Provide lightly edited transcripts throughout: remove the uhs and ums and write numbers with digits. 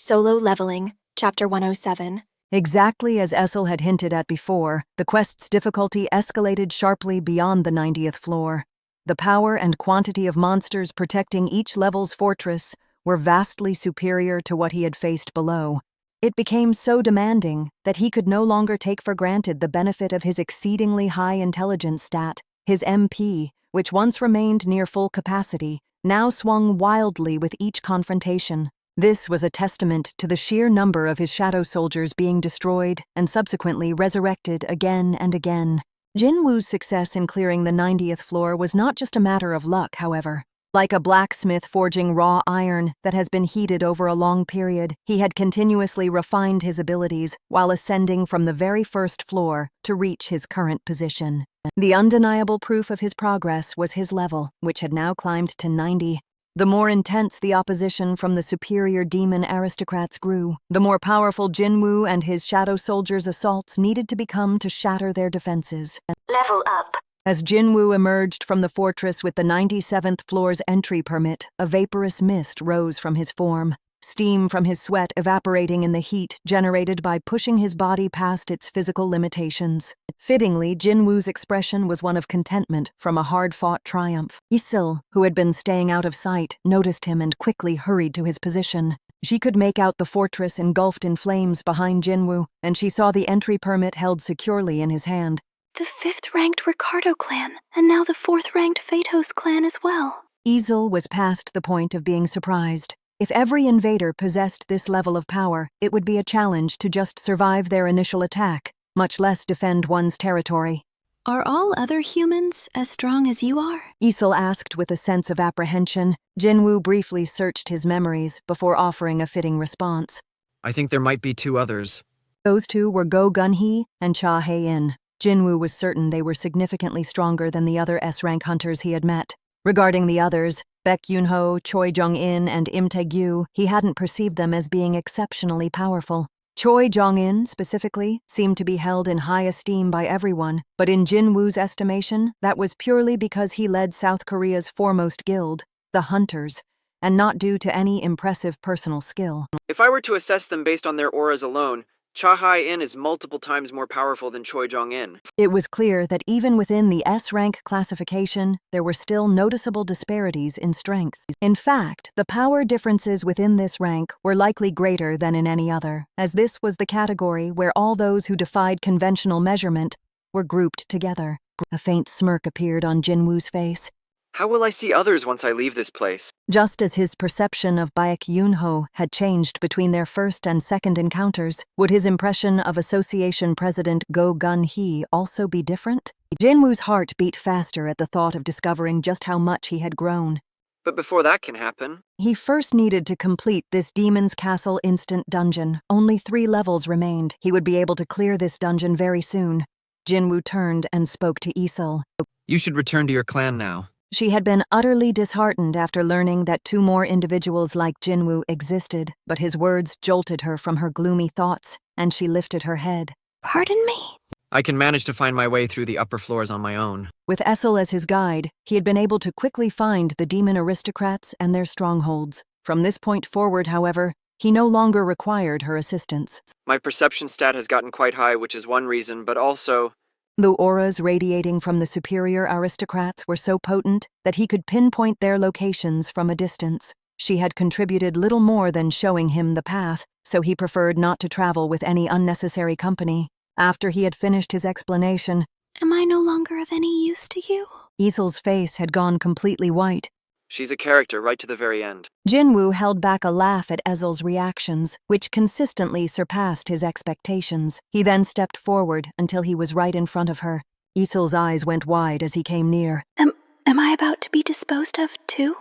Solo Leveling, Chapter 107. Exactly as Essel had hinted at before, the quest's difficulty escalated sharply beyond the 90th floor. The power and quantity of monsters protecting each level's fortress were vastly superior to what he had faced below. It became so demanding that he could no longer take for granted the benefit of his exceedingly high intelligence stat. His MP, which once remained near full capacity, now swung wildly with each confrontation. This was a testament to the sheer number of his shadow soldiers being destroyed and subsequently resurrected again and again. Jinwoo's success in clearing the 90th floor was not just a matter of luck, however. Like a blacksmith forging raw iron that has been heated over a long period, he had continuously refined his abilities while ascending from the very first floor to reach his current position. The undeniable proof of his progress was his level, which had now climbed to 90. The more intense the opposition from the superior demon aristocrats grew, the more powerful Jinwoo and his shadow soldiers' assaults needed to become to shatter their defenses. Level up. As Jinwoo emerged from the fortress with the 97th floor's entry permit, a vaporous mist rose from his form, steam from his sweat evaporating in the heat generated by pushing his body past its physical limitations. Fittingly, Jinwoo's expression was one of contentment from a hard-fought triumph. Kaisel, who had been staying out of sight, noticed him and quickly hurried to his position. She could make out the fortress engulfed in flames behind Jinwoo, and she saw the entry permit held securely in his hand. The 5th-ranked Ricardo clan, and now the 4th-ranked Phaetos clan as well. Kaisel was past the point of being surprised. If every invader possessed this level of power, it would be a challenge to just survive their initial attack, much less defend one's territory. Are all other humans as strong as you are? Kaisel asked with a sense of apprehension. Jinwoo briefly searched his memories before offering a fitting response. I think there might be 2 others. Those 2 were Go Gun-hee and Cha Hae-in. Jinwoo was certain they were significantly stronger than the other S-rank hunters he had met. Regarding the others, Baek Yoon-ho, Choi Jong-in, and Im Tae-gyu, he hadn't perceived them as being exceptionally powerful. Choi Jong-in, specifically, seemed to be held in high esteem by everyone, but in Jinwoo's estimation, that was purely because he led South Korea's foremost guild, the Hunters, and not due to any impressive personal skill. If I were to assess them based on their auras alone, Cha Hae-in is multiple times more powerful than Choi Jong-in. It was clear that even within the S-rank classification, there were still noticeable disparities in strength. In fact, the power differences within this rank were likely greater than in any other, as this was the category where all those who defied conventional measurement were grouped together. A faint smirk appeared on Jinwoo's face. How will I see others once I leave this place? Just as his perception of Baek Yoon-ho had changed between their first and second encounters, would his impression of Association President Go Gun-hee also be different? Jinwoo's heart beat faster at the thought of discovering just how much he had grown. But before that can happen, He first needed to complete this Demon's Castle instant dungeon. Only 3 levels remained. He would be able to clear this dungeon very soon. Jinwoo turned and spoke to Kaisel. you should return to your clan now. She had been utterly disheartened after learning that 2 more individuals like Jinwoo existed, but his words jolted her from her gloomy thoughts, and she lifted her head. Pardon me? I can manage to find my way through the upper floors on my own. With Essel as his guide, he had been able to quickly find the demon aristocrats and their strongholds. From this point forward, however, he no longer required her assistance. My perception stat has gotten quite high, which is one reason, but also, The auras radiating from the superior aristocrats were so potent that he could pinpoint their locations from a distance. She had contributed little more than showing him the path, so he preferred not to travel with any unnecessary company. After he had finished his explanation, Am I no longer of any use to you? Kaisel's face had gone completely white. she's a character right to the very end. Jinwoo held back a laugh at Essel's reactions, which consistently surpassed his expectations. He then stepped forward until he was right in front of her. Kaisel's eyes went wide as he came near. Am I about to be disposed of, too?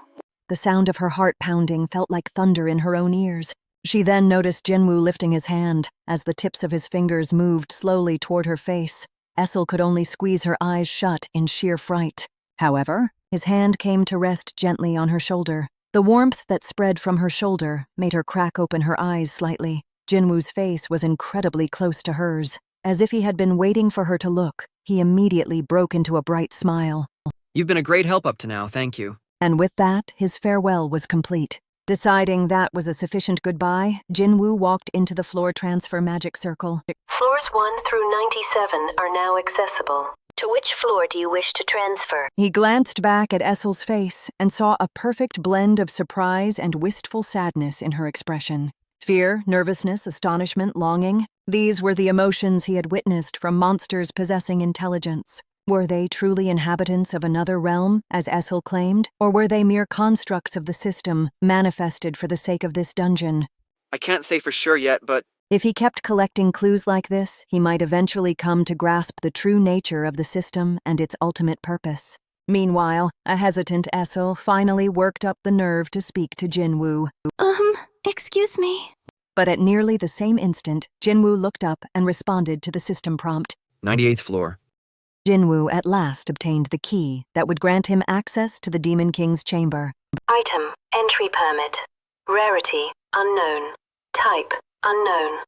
The sound of her heart pounding felt like thunder in her own ears. She then noticed Jinwoo lifting his hand, as the tips of his fingers moved slowly toward her face. Essel could only squeeze her eyes shut in sheer fright. However, his hand came to rest gently on her shoulder. The warmth that spread from her shoulder made her crack open her eyes slightly. Jinwoo's face was incredibly close to hers. As if he had been waiting for her to look, he immediately broke into a bright smile. You've been a great help up to now, thank you. And with that, his farewell was complete. Deciding that was a sufficient goodbye, Jinwoo walked into the floor transfer magic circle. Floors 1 through 97 are now accessible. To which floor do you wish to transfer? He glanced back at Essel's face and saw a perfect blend of surprise and wistful sadness in her expression. Fear, nervousness, astonishment, longing. These were the emotions he had witnessed from monsters possessing intelligence. Were they truly inhabitants of another realm, as Essel claimed, or were they mere constructs of the system, manifested for the sake of this dungeon? I can't say for sure yet, but If he kept collecting clues like this, he might eventually come to grasp the true nature of the system and its ultimate purpose. Meanwhile, a hesitant Essel finally worked up the nerve to speak to Jinwoo. Excuse me. But at nearly the same instant, Jinwoo looked up and responded to the system prompt. 98th floor. Jinwoo at last obtained the key that would grant him access to the Demon King's chamber. Item, entry permit. Rarity, unknown. Type, unknown.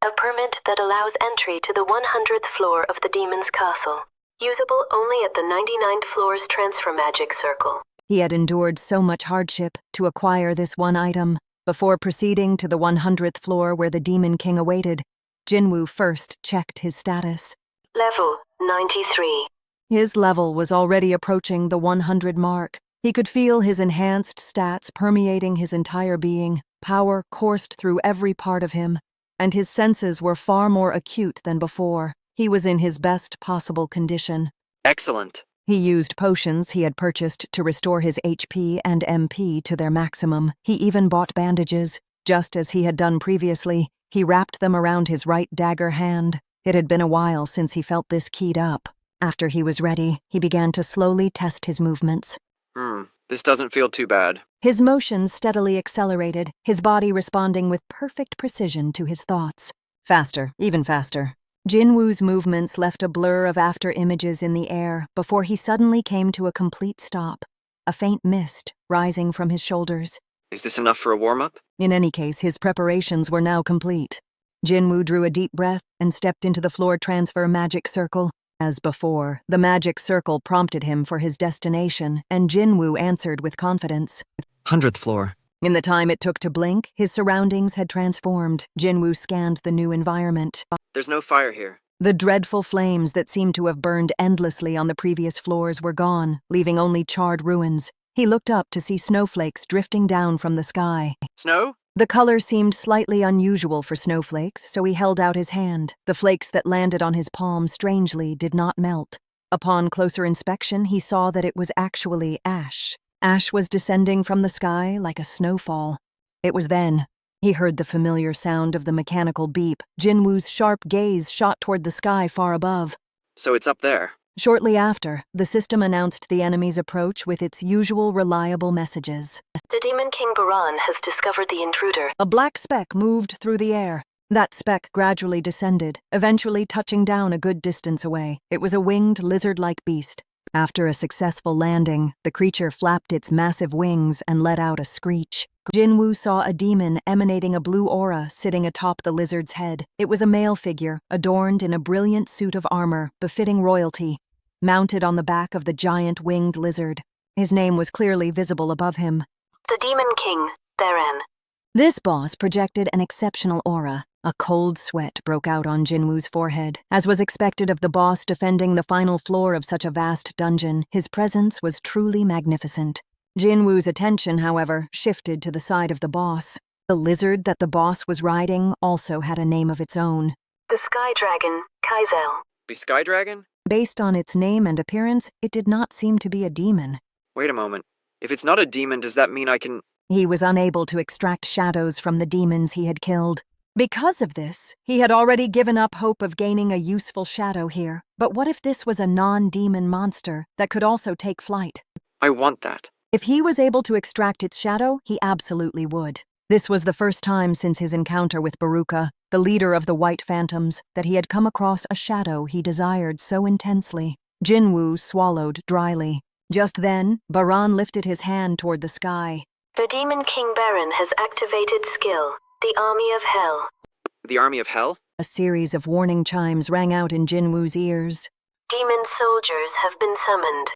A permit that allows entry to the 100th floor of the Demon's Castle. Usable only at the 99th floor's transfer magic circle. He had endured so much hardship to acquire this one item. Before proceeding to the 100th floor where the Demon King awaited, Jinwoo first checked his status. Level, 93. His level was already approaching the 100 mark. He could feel his enhanced stats permeating his entire being. Power coursed through every part of him, and his senses were far more acute than before. He was in his best possible condition. Excellent. He used potions he had purchased to restore his HP and MP to their maximum. He even bought bandages. Just as he had done previously, he wrapped them around his right dagger hand. It had been a while since he felt this keyed up. After he was ready, he began to slowly test his movements. This doesn't feel too bad. His motions steadily accelerated, his body responding with perfect precision to his thoughts. Faster, even faster. Jinwoo's movements left a blur of after images in the air before he suddenly came to a complete stop, a faint mist rising from his shoulders. Is this enough for a warm-up? In any case, his preparations were now complete. Jinwoo drew a deep breath and stepped into the floor transfer magic circle. As before, the magic circle prompted him for his destination, and Jinwoo answered with confidence. 100th floor. In the time it took to blink, his surroundings had transformed. Jinwoo scanned the new environment. There's no fire here. The dreadful flames that seemed to have burned endlessly on the previous floors were gone, leaving only charred ruins. He looked up to see snowflakes drifting down from the sky. Snow? The color seemed slightly unusual for snowflakes, so he held out his hand. The flakes that landed on his palm strangely did not melt. Upon closer inspection, he saw that it was actually ash. Ash was descending from the sky like a snowfall. It was then he heard the familiar sound of the mechanical beep. Jinwoo's sharp gaze shot toward the sky far above. So it's up there. Shortly after, the system announced the enemy's approach with its usual reliable messages. The Demon King Baran has discovered the intruder. A black speck moved through the air. That speck gradually descended, eventually touching down a good distance away. It was a winged, lizard-like beast. After a successful landing, the creature flapped its massive wings and let out a screech. Jinwoo saw a demon emanating a blue aura sitting atop the lizard's head. It was a male figure, adorned in a brilliant suit of armor, befitting royalty, mounted on the back of the giant winged lizard. His name was clearly visible above him. The Demon King, Baran. This boss projected an exceptional aura. A cold sweat broke out on Jinwoo's forehead. As was expected of the boss defending the final floor of such a vast dungeon, his presence was truly magnificent. Jinwoo's attention, however, shifted to the side of the boss. The lizard that the boss was riding also had a name of its own. The Sky Dragon, Kaisel. Be Sky Dragon? Based on its name and appearance, it did not seem to be a demon. Wait a moment. If it's not a demon, does that mean I can... He was unable to extract shadows from the demons he had killed. Because of this, he had already given up hope of gaining a useful shadow here. But what if this was a non-demon monster that could also take flight? I want that. If he was able to extract its shadow, he absolutely would. This was the first time since his encounter with Baruka, the leader of the White Phantoms, that he had come across a shadow he desired so intensely. Jinwoo swallowed dryly. Just then, Baran lifted his hand toward the sky. The Demon King Baran has activated skill, the Army of Hell. The Army of Hell? A series of warning chimes rang out in Jinwoo's ears. Demon soldiers have been summoned.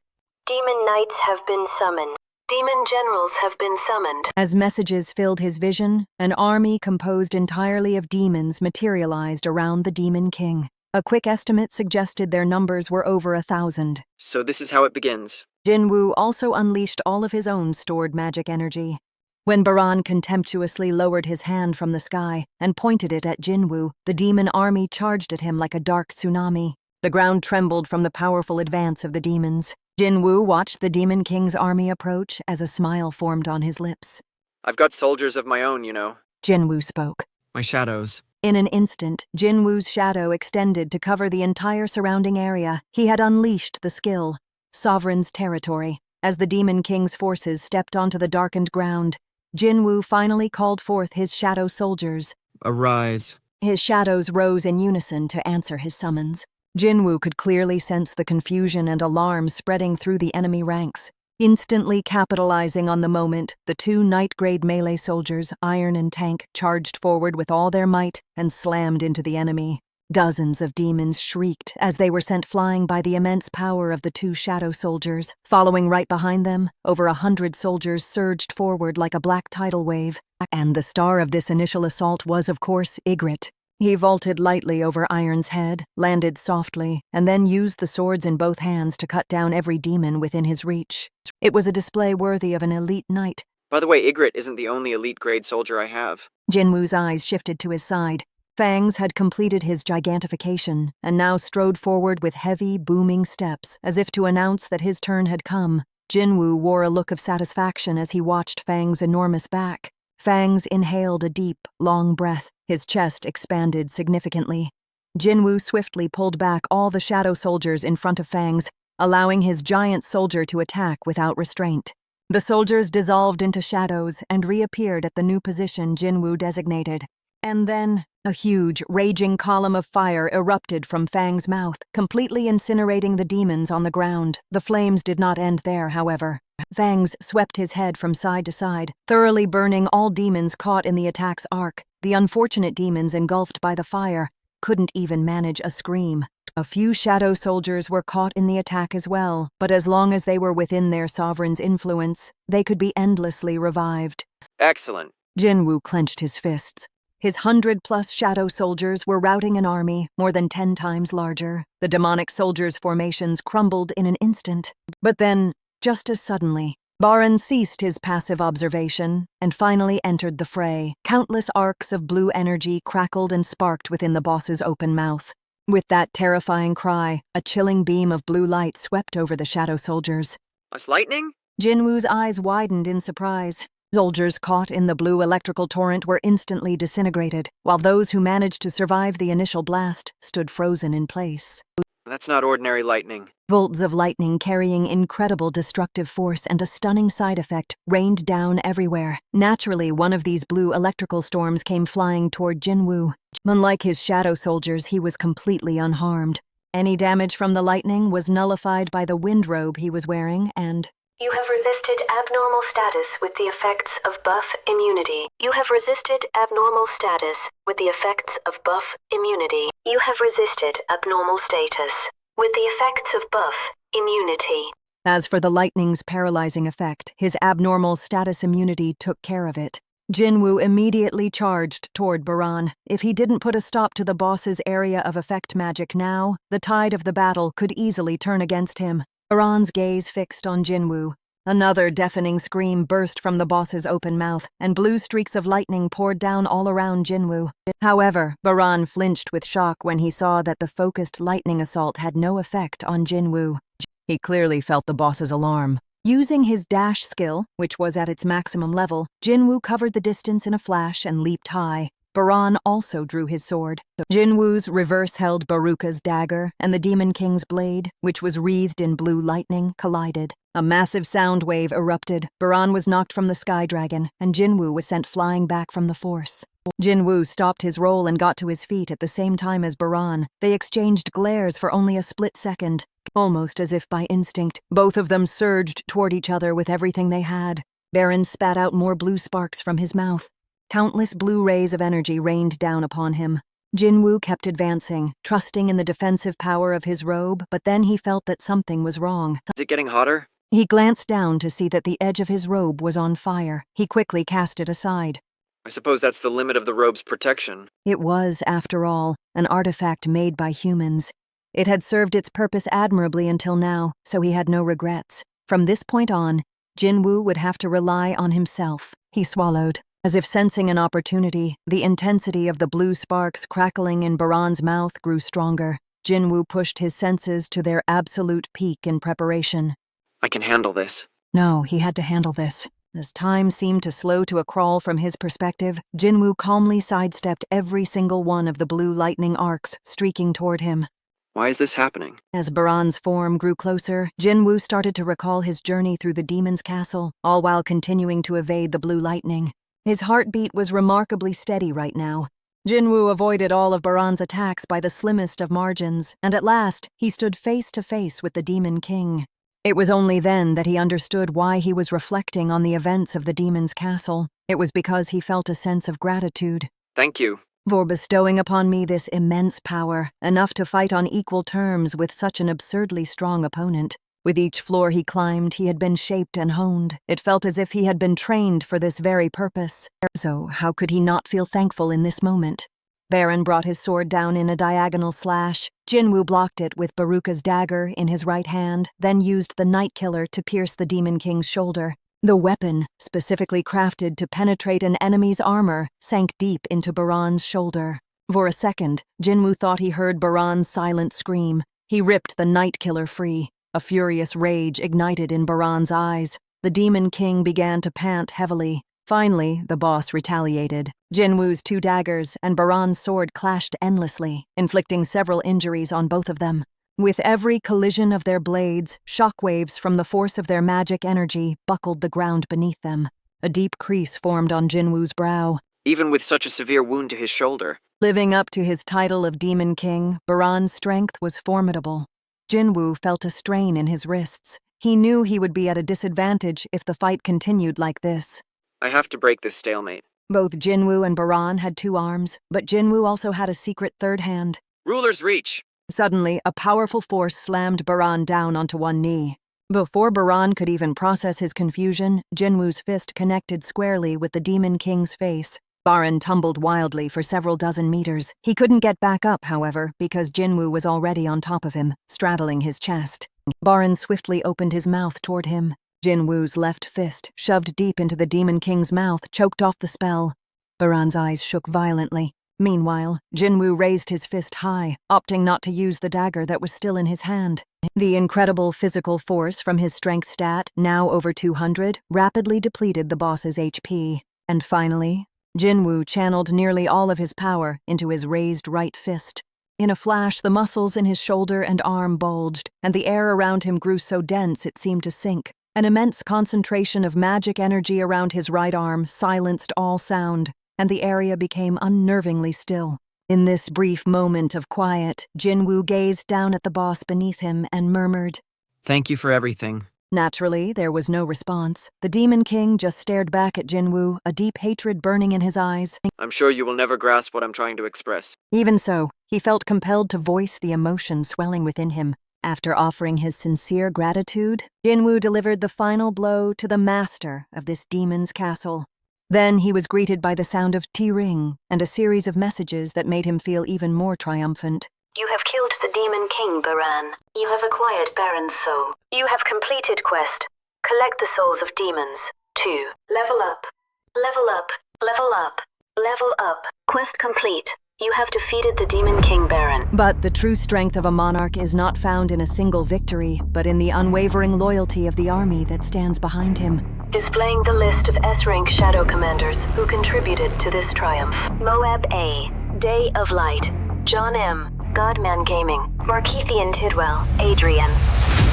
Demon knights have been summoned. Demon generals have been summoned. As messages filled his vision, an army composed entirely of demons materialized around the Demon King. A quick estimate suggested their numbers were over 1,000. So this is how it begins. Jinwoo also unleashed all of his own stored magic energy. When Baran contemptuously lowered his hand from the sky and pointed it at Jinwoo, the demon army charged at him like a dark tsunami. The ground trembled from the powerful advance of the demons. Jinwoo watched the Demon King's army approach as a smile formed on his lips. I've got soldiers of my own, you know. Jinwoo spoke. My shadows. In an instant, Jinwoo's shadow extended to cover the entire surrounding area. He had unleashed the skill, Sovereign's Territory. As the Demon King's forces stepped onto the darkened ground, Jinwoo finally called forth his shadow soldiers. Arise. His shadows rose in unison to answer his summons. Jinwoo could clearly sense the confusion and alarm spreading through the enemy ranks. Instantly capitalizing on the moment, the two night-grade melee soldiers, Iron and Tank, charged forward with all their might and slammed into the enemy. Dozens of demons shrieked as they were sent flying by the immense power of the two shadow soldiers. Following right behind them, over 100 soldiers surged forward like a black tidal wave. And the star of this initial assault was, of course, Igris. He vaulted lightly over Iron's head, landed softly, and then used the swords in both hands to cut down every demon within his reach. It was a display worthy of an elite knight. By the way, Igris isn't the only elite-grade soldier I have. Jinwoo's eyes shifted to his side. Fangs had completed his gigantification, and now strode forward with heavy, booming steps, as if to announce that his turn had come. Jinwoo wore a look of satisfaction as he watched Fangs' enormous back. Fangs inhaled a deep, long breath. His chest expanded significantly. Jinwoo swiftly pulled back all the shadow soldiers in front of Fangs, allowing his giant soldier to attack without restraint. The soldiers dissolved into shadows and reappeared at the new position Jinwoo designated. And then, a huge, raging column of fire erupted from Fang's mouth, completely incinerating the demons on the ground. The flames did not end there, however. Fangs swept his head from side to side, thoroughly burning all demons caught in the attack's arc. The unfortunate demons engulfed by the fire couldn't even manage a scream. A few shadow soldiers were caught in the attack as well, but as long as they were within their sovereign's influence, they could be endlessly revived. Excellent. Jinwoo clenched his fists. His 100-plus shadow soldiers were routing an army more than 10 times larger. The demonic soldiers' formations crumbled in an instant. But then, just as suddenly, Baran ceased his passive observation and finally entered the fray. Countless arcs of blue energy crackled and sparked within the boss's open mouth. With that terrifying cry, a chilling beam of blue light swept over the shadow soldiers. Us lightning? Jinwoo's eyes widened in surprise. Soldiers caught in the blue electrical torrent were instantly disintegrated, while those who managed to survive the initial blast stood frozen in place. That's not ordinary lightning. Bolts of lightning carrying incredible destructive force and a stunning side effect rained down everywhere. Naturally, one of these blue electrical storms came flying toward Jinwoo. Unlike his shadow soldiers, he was completely unharmed. Any damage from the lightning was nullified by the wind robe he was wearing, and You have resisted abnormal status with the effects of buff immunity. You have resisted abnormal status with the effects of buff immunity. You have resisted abnormal status with the effects of buff immunity. As for the lightning's paralyzing effect, his abnormal status immunity took care of it. Jinwoo immediately charged toward Baran. If he didn't put a stop to the boss's area of effect magic now, the tide of the battle could easily turn against him. Baran's gaze fixed on Jinwoo. Another deafening scream burst from the boss's open mouth, and blue streaks of lightning poured down all around Jinwoo. However, Baran flinched with shock when he saw that the focused lightning assault had no effect on Jinwoo. He clearly felt the boss's alarm. Using his dash skill, which was at its maximum level, Jinwoo covered the distance in a flash and leaped high. Baran also drew his sword. Jinwoo's reverse-held Baruka's dagger and the Demon King's blade, which was wreathed in blue lightning, collided. A massive sound wave erupted. Baran was knocked from the Sky Dragon, and Jinwoo was sent flying back from the Force. Jinwoo stopped his roll and got to his feet at the same time as Baran. They exchanged glares for only a split second. Almost as if by instinct, both of them surged toward each other with everything they had. Baran spat out more blue sparks from his mouth. Countless blue rays of energy rained down upon him. Jinwoo kept advancing, trusting in the defensive power of his robe, but then he felt that something was wrong. Is it getting hotter? He glanced down to see that the edge of his robe was on fire. He quickly cast it aside. I suppose that's the limit of the robe's protection. It was, after all, an artifact made by humans. It had served its purpose admirably until now, so he had no regrets. From this point on, Jinwoo would have to rely on himself. He swallowed. As if sensing an opportunity, the intensity of the blue sparks crackling in Baran's mouth grew stronger. Jinwoo pushed his senses to their absolute peak in preparation. I can handle this. No, he had to handle this. As time seemed to slow to a crawl from his perspective, Jinwoo calmly sidestepped every single one of the blue lightning arcs streaking toward him. Why is this happening? As Baran's form grew closer, Jinwoo started to recall his journey through the demon's castle, all while continuing to evade the blue lightning. His heartbeat was remarkably steady right now. Jinwoo avoided all of Baran's attacks by the slimmest of margins, and at last, he stood face to face with the Demon King. It was only then that he understood why he was reflecting on the events of the demon's castle. It was because he felt a sense of gratitude. Thank you. For bestowing upon me this immense power, enough to fight on equal terms with such an absurdly strong opponent. With each floor he climbed, he had been shaped and honed. It felt as if he had been trained for this very purpose. So how could he not feel thankful in this moment? Baran brought his sword down in a diagonal slash. Jinwoo blocked it with Baruka's dagger in his right hand, then used the Night Killer to pierce the Demon King's shoulder. The weapon, specifically crafted to penetrate an enemy's armor, sank deep into Baran's shoulder. For a second, Jinwoo thought he heard Baran's silent scream. He ripped the Night Killer free. A furious rage ignited in Baran's eyes. The Demon King began to pant heavily. Finally, the boss retaliated. Jinwoo's two daggers and Baran's sword clashed endlessly, inflicting several injuries on both of them. With every collision of their blades, shockwaves from the force of their magic energy buckled the ground beneath them. A deep crease formed on Jinwoo's brow. Even with such a severe wound to his shoulder. Living up to his title of Demon King, Baran's strength was formidable. Jinwoo felt a strain in his wrists. He knew he would be at a disadvantage if the fight continued like this. I have to break this stalemate. Both Jinwoo and Baran had two arms, but Jinwoo also had a secret third hand. Ruler's reach! Suddenly, a powerful force slammed Baran down onto one knee. Before Baran could even process his confusion, Jinwoo's fist connected squarely with the Demon King's face. Baran tumbled wildly for several dozen meters. He couldn't get back up, however, because Jinwoo was already on top of him, straddling his chest. Baran swiftly opened his mouth toward him. Jinwoo's left fist, shoved deep into the Demon King's mouth, choked off the spell. Baran's eyes shook violently. Meanwhile, Jinwoo raised his fist high, opting not to use the dagger that was still in his hand. The incredible physical force from his strength stat, now over 200, rapidly depleted the boss's HP. And finally, Jinwoo channeled nearly all of his power into his raised right fist. In a flash, the muscles in his shoulder and arm bulged, and the air around him grew so dense it seemed to sink. An immense concentration of magic energy around his right arm silenced all sound, and the area became unnervingly still. In this brief moment of quiet, Jinwoo gazed down at the boss beneath him and murmured, Thank you for everything. Naturally, there was no response. The Demon King just stared back at Jinwoo, a deep hatred burning in his eyes. I'm sure you will never grasp what I'm trying to express. Even so, he felt compelled to voice the emotion swelling within him. After offering his sincere gratitude, Jinwoo delivered the final blow to the master of this demon's castle. Then he was greeted by the sound of T-ring and a series of messages that made him feel even more triumphant. You have killed the Demon King, Baran. You have acquired Baran's soul. You have completed quest. Collect the souls of demons. 2. Level up. Level up. Level up. Level up. Quest complete. You have defeated the Demon King, Baran. But the true strength of a monarch is not found in a single victory, but in the unwavering loyalty of the army that stands behind him. Displaying the list of S-rank shadow commanders who contributed to this triumph. Moab A. Day of Light. John M. Godman Gaming. Markeithian Tidwell. Adrian.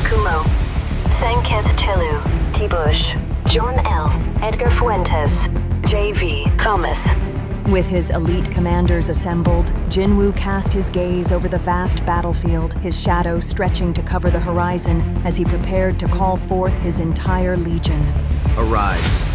Kumo. Sanketh Chelu. T-Bush. John L. Edgar Fuentes. J.V. Thomas. With his elite commanders assembled, Jinwoo cast his gaze over the vast battlefield, his shadow stretching to cover the horizon as he prepared to call forth his entire legion. Arise.